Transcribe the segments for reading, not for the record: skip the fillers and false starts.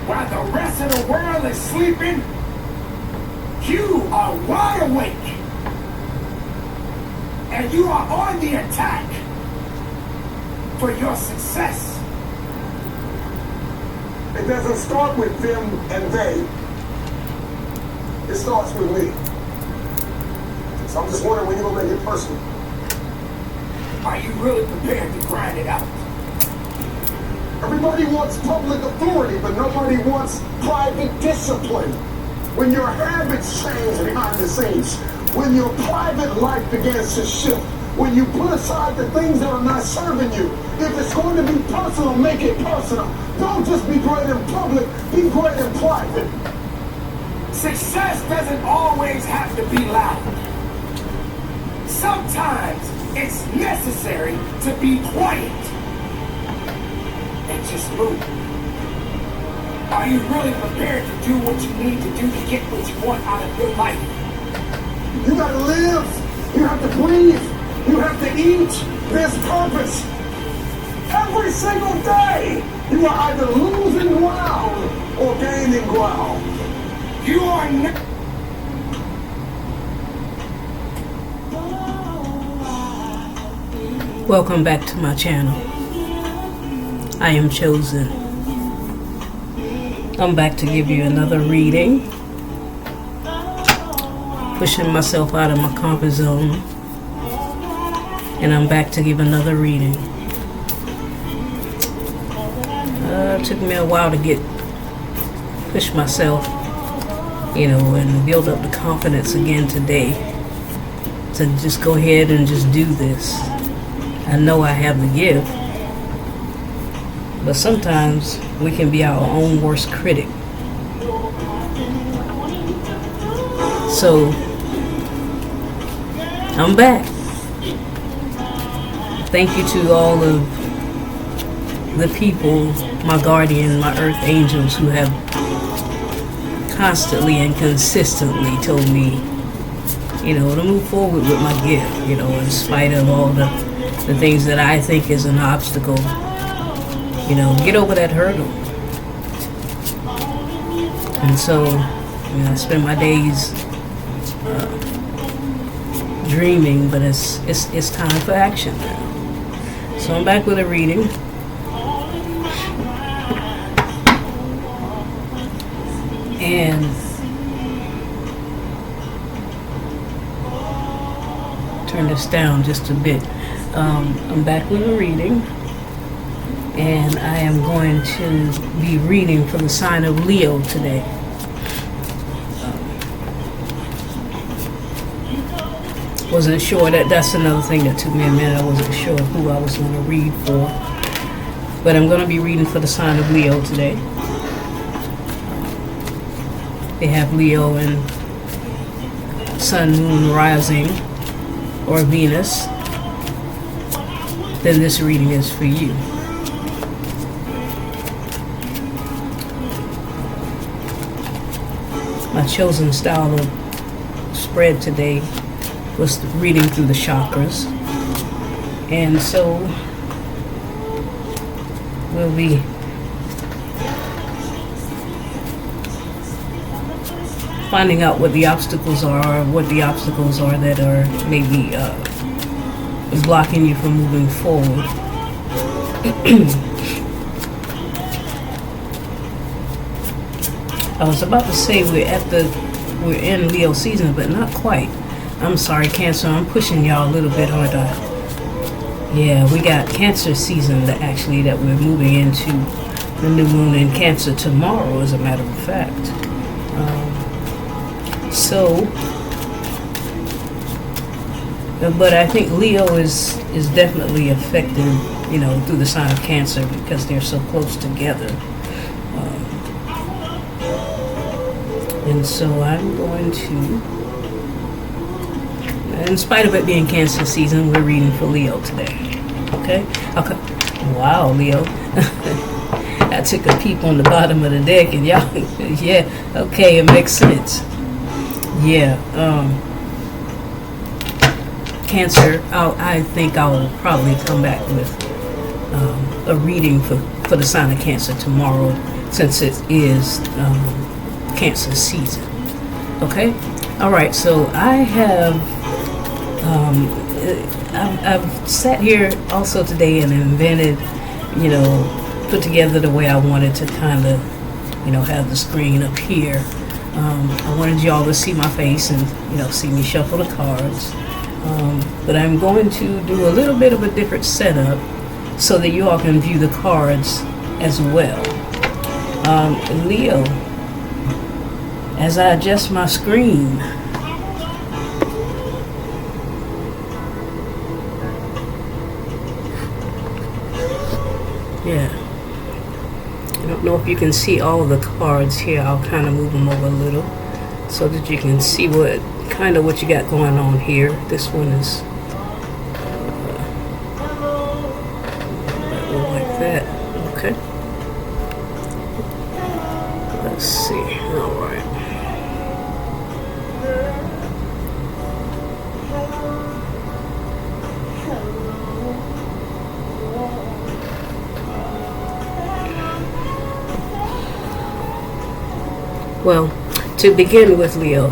While the rest of the world is sleeping, you are wide awake. And you are on the attack for your success. It doesn't start with them and they. It starts with me. So I'm just wondering when you're gonna make it personal. Are you really prepared to grind it out? Everybody wants public authority, but nobody wants private discipline. When your habits change behind the scenes, when your private life begins to shift, when you put aside the things that are not serving you, if it's going to be personal, make it personal. Don't just be great in public, be great in private. Success doesn't always have to be loud. Sometimes it's necessary to be quiet and just move. Are you really prepared to do what you need to do to get what you want out of your life? You gotta live. You have to breathe. You have to eat. There's purpose. Every single day, you are either losing ground or gaining ground. You are not. Welcome back to my channel. I am Chosen. I'm back to give you another reading. Pushing myself out of my comfort zone. And I'm back to give another reading. It took me a while to push myself, and build up the confidence again today to just go ahead and just do this. I know I have the gift, but sometimes we can be our own worst critic. So I'm back. Thank you to all of the people, my guardian, my earth angels, who have constantly and consistently told me, to move forward with my gift, in spite of all the things that I think is an obstacle. Get over that hurdle. And so, I spend my days dreaming, but it's time for action now. So I'm back with a reading. And turn this down just a bit. I'm back with a reading, and I am going to be reading for the sign of Leo today. Wasn't sure that's another thing that took me a minute. I wasn't sure who I was going to read for, but I'm going to be reading for the sign of Leo today. They have Leo and Sun, Moon, Rising, or Venus. Then this reading is for you. My chosen style of spread today was reading through the chakras. And so we'll be finding out what the obstacles are, that are maybe blocking you from moving forward. I was about to say we're in Leo season, but not quite. I'm sorry, Cancer, I'm pushing y'all a little bit, aren't I? Yeah, we got Cancer season that we're moving into the new moon in Cancer tomorrow, as a matter of fact. But I think Leo is definitely affected, through the sign of Cancer because they're so close together. And so I'm going to, in spite of it being Cancer season, we're reading for Leo today. Okay? Wow, Leo. I took a peep on the bottom of the deck and y'all, yeah, okay, it makes sense. Yeah, Cancer, I think I'll probably come back with a reading for for the sign of Cancer tomorrow, since it is Cancer season. Okay? All right, so I have I've sat here also today and invented, put together the way I wanted to kind of, have the screen up here. I wanted y'all to see my face and, see me shuffle the cards. But I'm going to do a little bit of a different setup so that you all can view the cards as well. Leo, as I adjust my screen, yeah, I don't know if you can see all of the cards here. I'll kind of move them over a little so that you can see what you got going on here. This one is like that. Okay. Let's see. All right. Well, to begin with, Leo,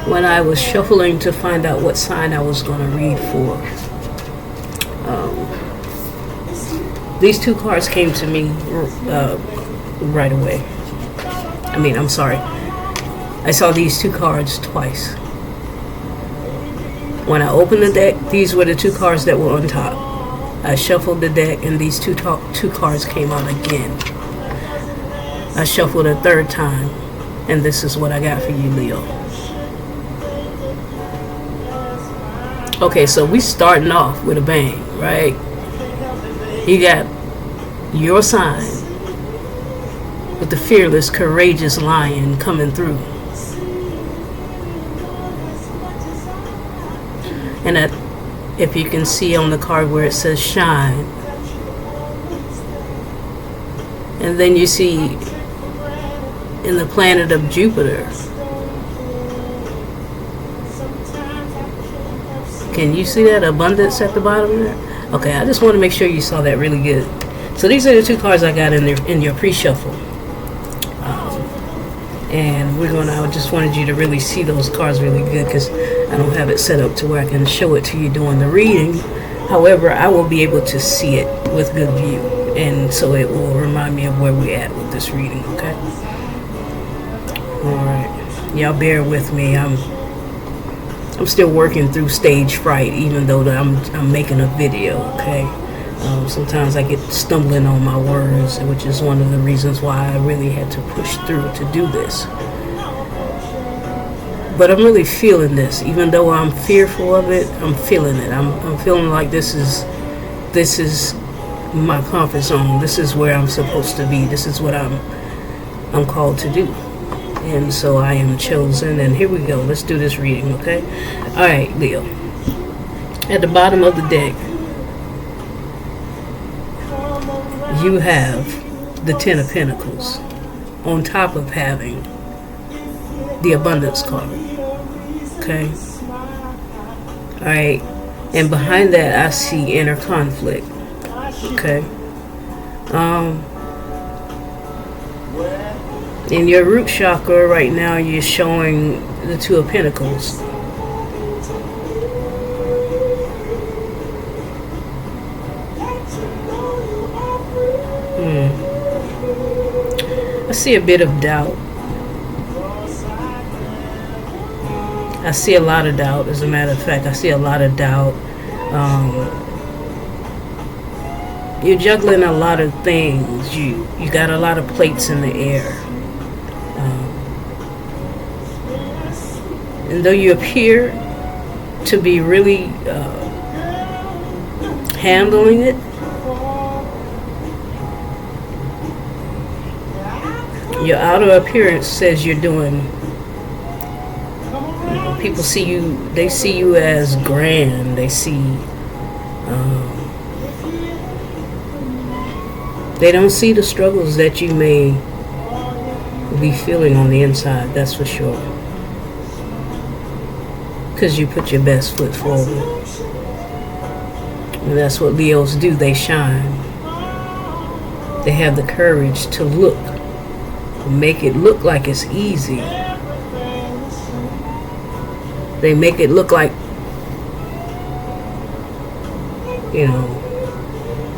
when I was shuffling to find out what sign I was going to read for, these two cards came to me right away. I'm sorry. I saw these two cards twice. When I opened the deck, these were the two cards that were on top. I shuffled the deck and these two cards came out again. I shuffled a third time, and this is what I got for you, Leo. Okay, so we starting off with a bang, right? You got your sign with the fearless, courageous lion coming through. And if you can see on the card where it says shine, and then you see in the planet of Jupiter. Can you see that abundance at the bottom there? Okay, I just want to make sure you saw that really good. So these are the two cards I got in your pre-shuffle. And I just wanted you to really see those cards really good because I don't have it set up to where I can show it to you during the reading. However, I will be able to see it with good view. And so it will remind me of where we're at with this reading, okay? Alright, y'all bear with me. I'm still working through stage fright, even though I'm making a video, okay? Sometimes I get stumbling on my words, which is one of the reasons why I really had to push through to do this. But I'm really feeling this. Even though I'm fearful of it, I'm feeling it. I'm feeling like this is my comfort zone. This is where I'm supposed to be. This is what I'm called to do. And so I am chosen, and here we go. Let's do this reading, okay? All right, Leo. At the bottom of the deck, you have the Ten of Pentacles on top of having the Abundance card, okay? All right, and behind that, I see inner conflict, okay? In your root chakra right now, you're showing the Two of Pentacles. I see a bit of doubt. I see a lot of doubt, as a matter of fact. I see a lot of doubt. You're juggling a lot of things. You got a lot of plates in the air. And though you appear to be really handling it, your outer appearance says you're doing. People see you. They see you as grand. They see. They don't see the struggles that you may be feeling on the inside. That's for sure. Because you put your best foot forward. And that's what Leos do. They shine. They have the courage to make it look like it's easy. They make it look like, you know,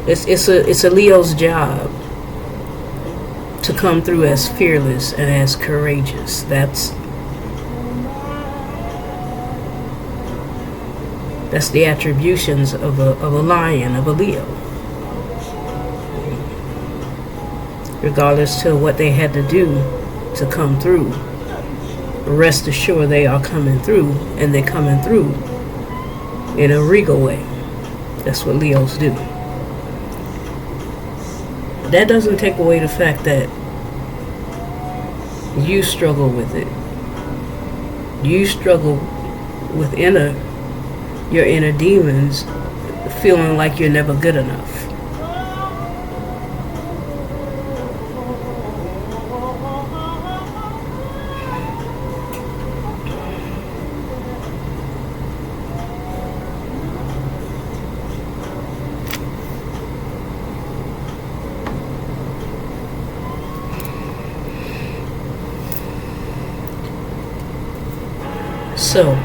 it's a Leo's job to come through as fearless and as courageous. That's the attributions of a lion, of a Leo. Regardless to what they had to do to come through, rest assured they are coming through, and they're coming through in a regal way. That's what Leos do. That doesn't take away the fact that you struggle with it. You struggle with your inner demons, feeling like you're never good enough. So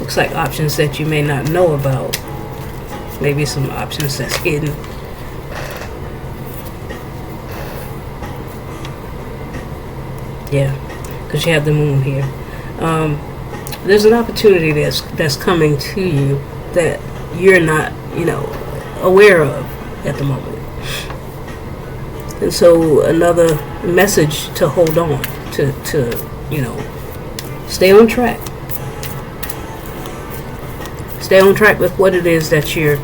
Looks like options that you may not know about. Maybe some options that's hidden. Yeah, because you have the moon here. There's an opportunity that's coming to you that you're not, aware of at the moment. And so another message to hold on to stay on track. Stay on track with what it is that you're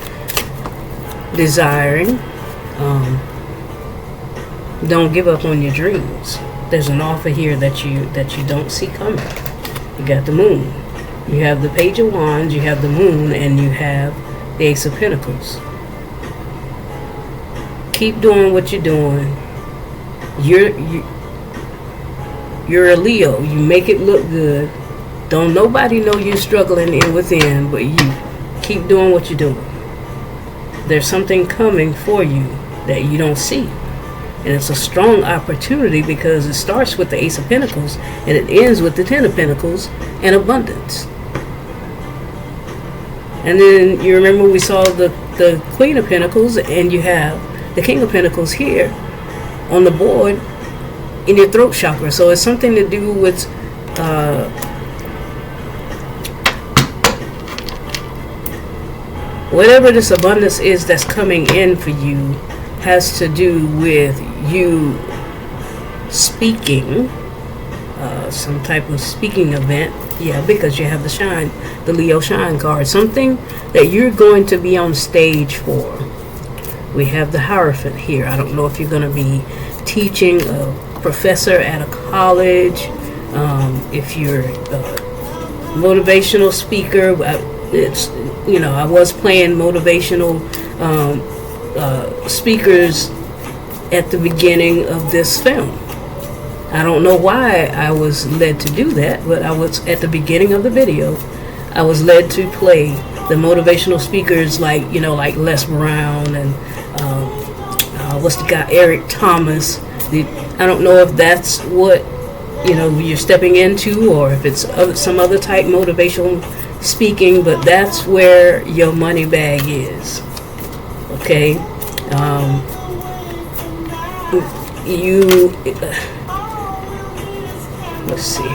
desiring. Don't give up on your dreams. There's an offer here that you don't see coming. You got the moon. You have the Page of Wands, you have the moon, and you have the Ace of Pentacles. Keep doing what you're doing. You're a Leo. You make it look good. Don't nobody know you're struggling in within, but you keep doing what you're doing. There's something coming for you that you don't see. And it's a strong opportunity because it starts with the Ace of Pentacles and it ends with the Ten of Pentacles and abundance. And then you remember we saw the Queen of Pentacles, and you have the King of Pentacles here on the board in your throat chakra. So it's something to do with whatever this abundance is that's coming in for you has to do with you speaking, some type of speaking event. Yeah, because you have the Leo Shine card, something that you're going to be on stage for. We have the Hierophant here. I don't know if you're going to be teaching a professor at a college, if you're a motivational speaker. I was playing motivational speakers at the beginning of this film. I don't know why I was led to do that, but I was at the beginning of the video. I was led to play the motivational speakers like Les Brown and what's the guy, Eric Thomas. I don't know if that's what you're stepping into, or if it's some other type motivational speaking, but that's where your money bag is. Okay, let's see.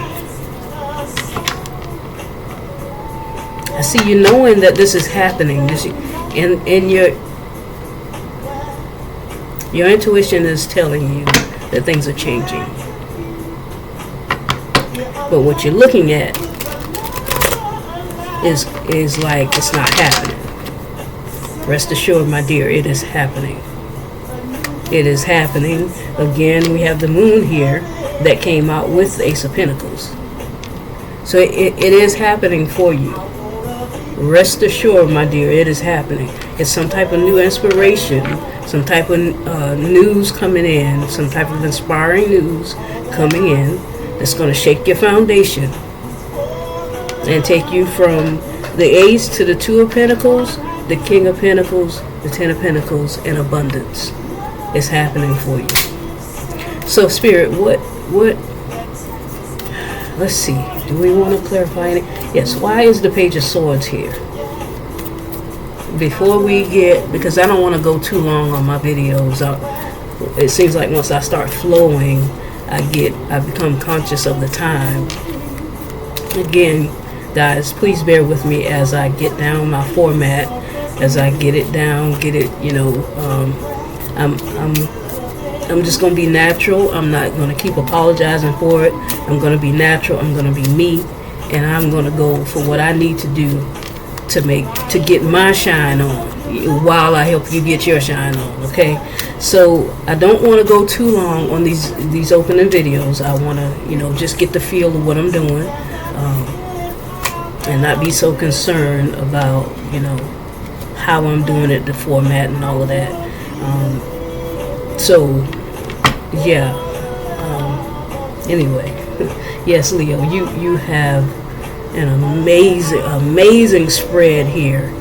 I see you knowing that this is happening. And your intuition is telling you that things are changing. But what you're looking at is like it's not happening. Rest assured, my dear, it is happening. It is happening. Again, we have the moon here that came out with the Ace of Pentacles. So it is happening for you. Rest assured, my dear, it is happening. It's some type of new inspiration, some type of news coming in, some type of inspiring news coming in that's going to shake your foundation and take you from the Ace to the Two of Pentacles, the King of Pentacles, the Ten of Pentacles, and abundance. It's happening for you. So, Spirit, what? Let's see. Do we want to clarify anything? Yes. Why is the Page of Swords here? Before we because I don't want to go too long on my videos. It seems like once I start flowing, I become conscious of the time. Again, guys, please bear with me as I get down my format, as I get it down, I'm just going to be natural. I'm not going to keep apologizing for it. I'm going to be natural. I'm going to be me. And I'm going to go for what I need to do to get my shine on while I help you get your shine on. Okay? So I don't want to go too long on these opening videos. I want to, just get the feel of what I'm doing. And not be so concerned about, how I'm doing it, the format and all of that. Anyway, yes, Leo, you have an amazing spread here.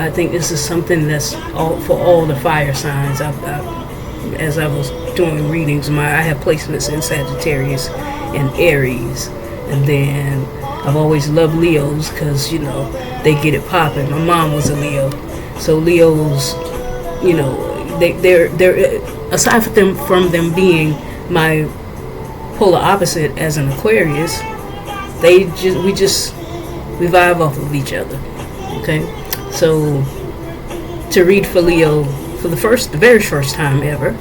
I think this is something that's for all the fire signs. As I was doing readings, I have placements in Sagittarius and Aries, And then I've always loved Leos because, they get it popping. My mom was a Leo. So Leos, they're aside from them being my polar opposite as an Aquarius, we just vibe off of each other. Okay? So to read for Leo for the very first time ever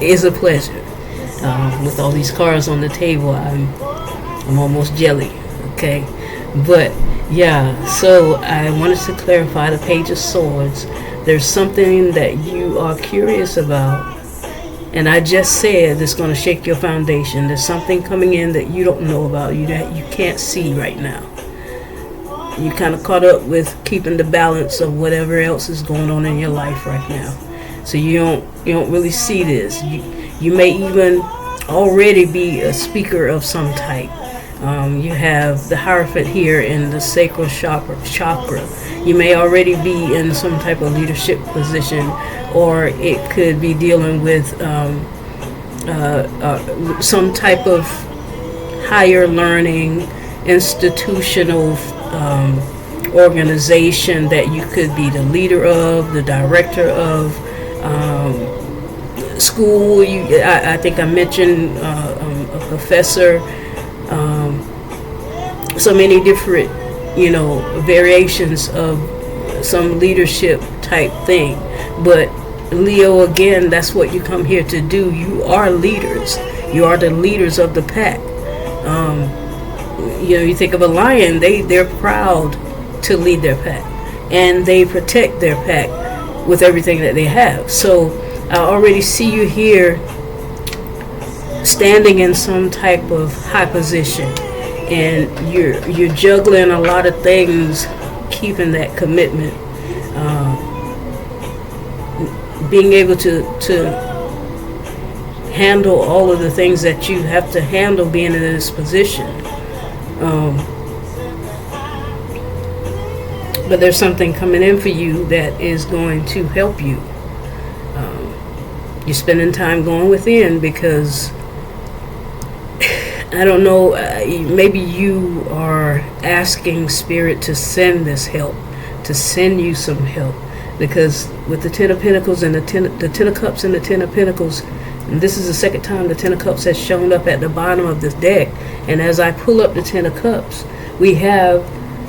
is a pleasure. With all these cards on the table, I'm almost jelly. Okay, but yeah. So I wanted to clarify the Page of Swords. There's something that you are curious about, and I just said it's going to shake your foundation. There's something coming in that you don't know about, that you can't see right now. You kind of caught up with keeping the balance of whatever else is going on in your life right now. So you don't really see this. You may even already be a speaker of some type. You have the Hierophant here in the sacral chakra. You may already be in some type of leadership position, or it could be dealing with some type of higher learning, institutional organization that you could be the leader of, the director of. School, I think I mentioned a professor, so many different, variations of some leadership type thing. But Leo, again, that's what you come here to do. You are leaders. You are the leaders of the pack. You think of a lion, they're proud to lead their pack, and they protect their pack with everything that they have. So I already see you here standing in some type of high position, and you're juggling a lot of things, keeping that commitment, being able to handle all of the things that you have to handle being in this position. But there's something coming in for you that is going to help you. You're spending time going within because, I don't know, maybe you are asking Spirit to send this help, to send you some help. Because with the Ten of Pentacles and the Ten of Cups and the Ten of Pentacles, and this is the second time the Ten of Cups has shown up at the bottom of this deck. And as I pull up the Ten of Cups, we have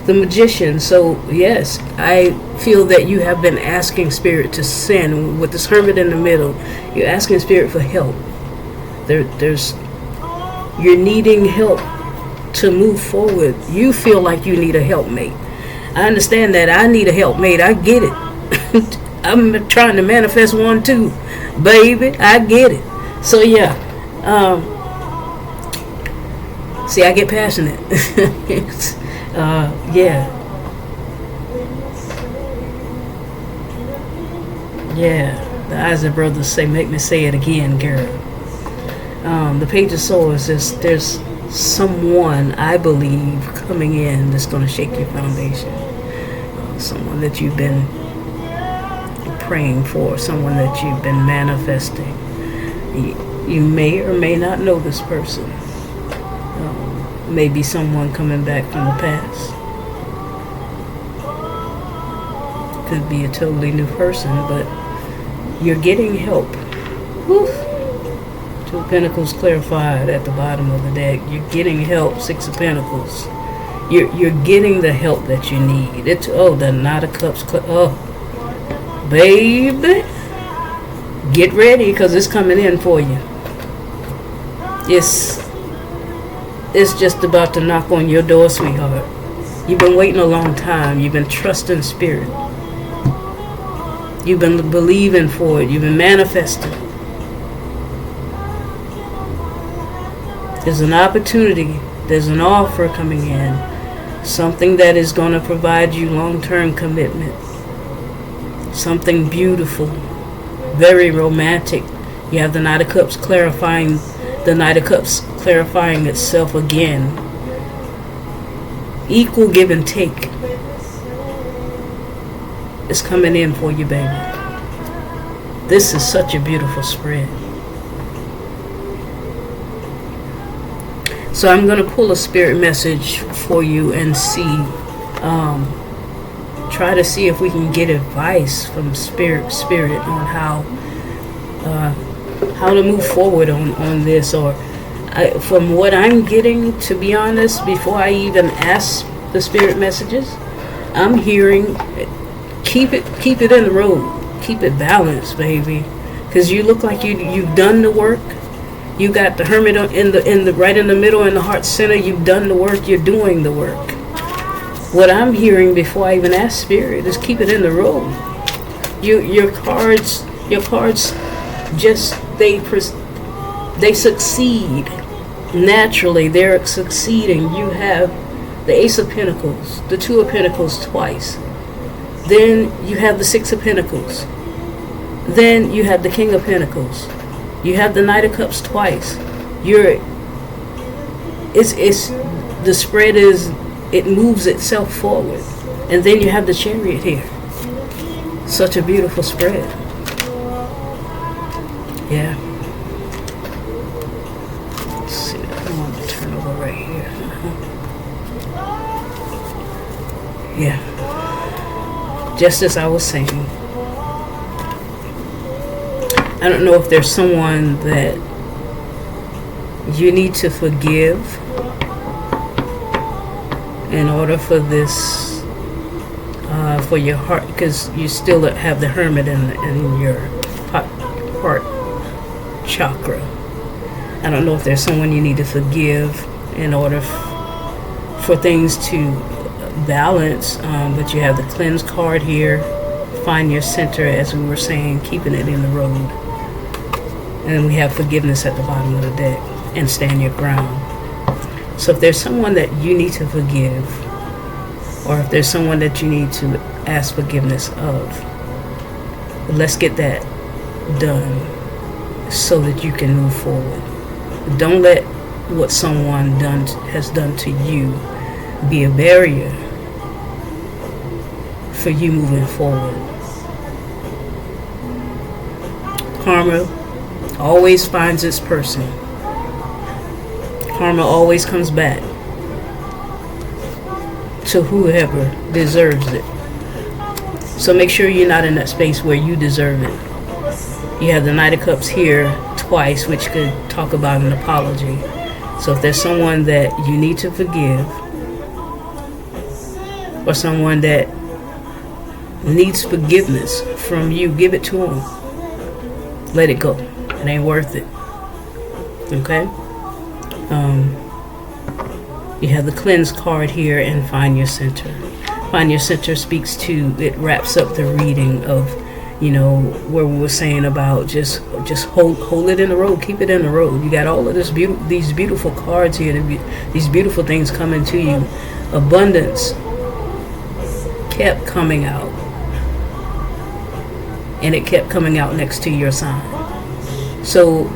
the Magician. So yes, I feel that you have been asking Spirit to send, with this Hermit in the middle, you're asking Spirit for help. You're needing help to move forward. You feel like you need a helpmate. I understand that. I need a helpmate. I get it. I'm trying to manifest one too, baby. I get it. So yeah. See, I get passionate. Yeah. The eyes of brothers say, make me say it again, girl. The Page of Swords, there's someone, I believe, coming in that's going to shake your foundation. Someone that you've been praying for, someone that you've been manifesting. You may or may not know this person. Maybe someone coming back from the past. Could be a totally new person, but you're getting help. Woo. Two of Pentacles clarified at the bottom of the deck. You're getting help. Six of Pentacles. You're getting the help that you need. The Knight of Cups. Baby, get ready because it's coming in for you. It's just about to knock on your door, sweetheart. You've been waiting a long time. You've been trusting Spirit. You've been believing for it. You've been manifesting. There's an opportunity. There's an offer coming in. Something that is going to provide you long-term commitment. Something beautiful. Very romantic. You have the Knight of Cups clarifying. The Knight of Cups clarifying itself again. Equal give and take. It's coming in for you, baby. This is such a beautiful spread. So I'm going to pull a spirit message for you and see, try to see if we can get advice from spirit on how to move forward on this. Or from what I'm getting, to be honest, before I even ask the spirit messages, I'm hearing keep it in the road, keep it balanced, baby, because you look like you've done the work. You got the hermit in the right in the middle, in the heart center. You've done the work. You're doing the work. What I'm hearing before I even ask spirit is keep it in the road. Your cards just they succeed naturally. They're succeeding. You have the Ace of Pentacles, the Two of Pentacles twice. Then you have the Six of Pentacles. Then you have the King of Pentacles. You have the Knight of Cups twice. The spread is, it moves itself forward. And then you have the Chariot here. Such a beautiful spread. Yeah. Let's see. I want to turn over right here. Yeah. Just as I was saying. I don't know if there's someone that you need to forgive in order for this, for your heart, because you still have the Hermit in your heart chakra. I don't know if there's someone you need to forgive in order for things to balance, but you have the Cleanse card here. Find your center, as we were saying, keeping it in the road. And then we have forgiveness at the bottom of the deck, and stand your ground. So if there's someone that you need to forgive, or if there's someone that you need to ask forgiveness of, let's get that done so that you can move forward. Don't let what someone has done to you be a barrier for you moving forward. Karma always finds its person. Karma always comes back to whoever deserves it. So make sure you're not in that space where you deserve it. You have the Knight of Cups here twice, which could talk about an apology. So if there's someone that you need to forgive, or someone that needs forgiveness from you, give it to them. Let it go. It ain't worth it. Okay? You have the Cleanse card here, and Find Your Center. Find Your Center speaks to, it wraps up the reading of, where we were saying about just hold it in the road, keep it in the road. You got all of these beautiful cards here, these beautiful things coming to you. Abundance kept coming out, and it kept coming out next to your sign. So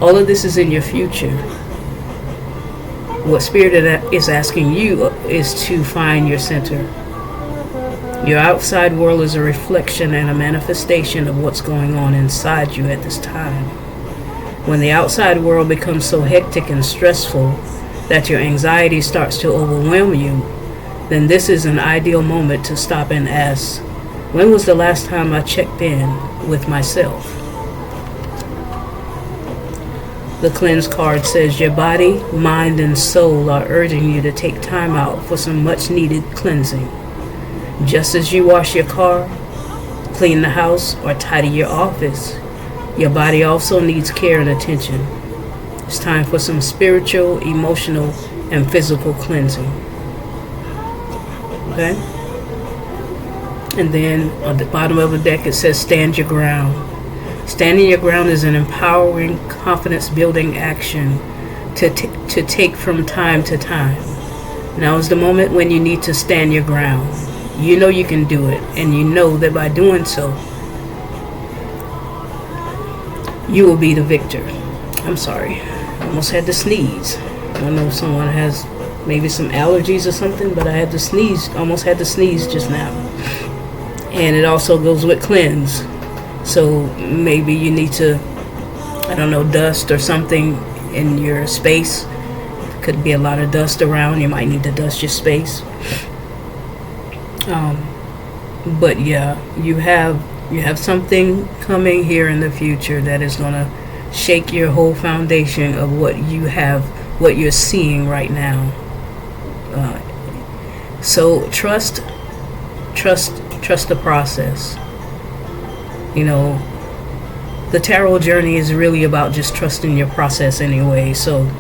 all of this is in your future. What Spirit is asking you is to find your center. Your outside world is a reflection and a manifestation of what's going on inside you at this time. When the outside world becomes so hectic and stressful that your anxiety starts to overwhelm you, then this is an ideal moment to stop and ask, when was the last time I checked in with myself? The Cleanse card says your body, mind, and soul are urging you to take time out for some much needed cleansing. Just as you wash your car, clean the house, or tidy your office, your body also needs care and attention. It's time for some spiritual, emotional, and physical cleansing. Okay? And then on the bottom of the deck it says stand your ground. Standing your ground is an empowering, confidence-building action to take from time to time. Now is the moment when you need to stand your ground. You know you can do it, and you know that by doing so, you will be the victor. I'm sorry, I almost had to sneeze. I don't know if someone has maybe some allergies or something, but I had to sneeze, almost had to sneeze just now. And it also goes with cleanse. So maybe you need to, dust or something in your space, Could be a lot of dust around. You might need to dust your space. But yeah, you have something coming here in the future that is gonna shake your whole foundation of what you have, what you're seeing right now. So trust the process. You know, the tarot journey is really about just trusting your process anyway. So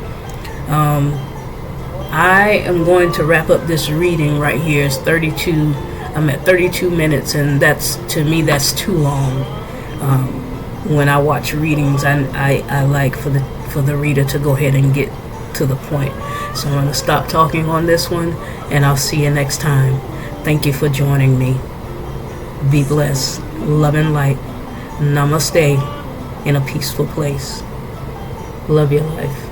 I am going to wrap up this reading right here. It's 32. I'm at 32 minutes, and that's, to me, that's too long. When I watch readings, I like for the reader to go ahead and get to the point. So I'm going to stop talking on this one, and I'll see you next time. Thank you for joining me. Be blessed. Love and light. Namaste. In a peaceful place. Love your life.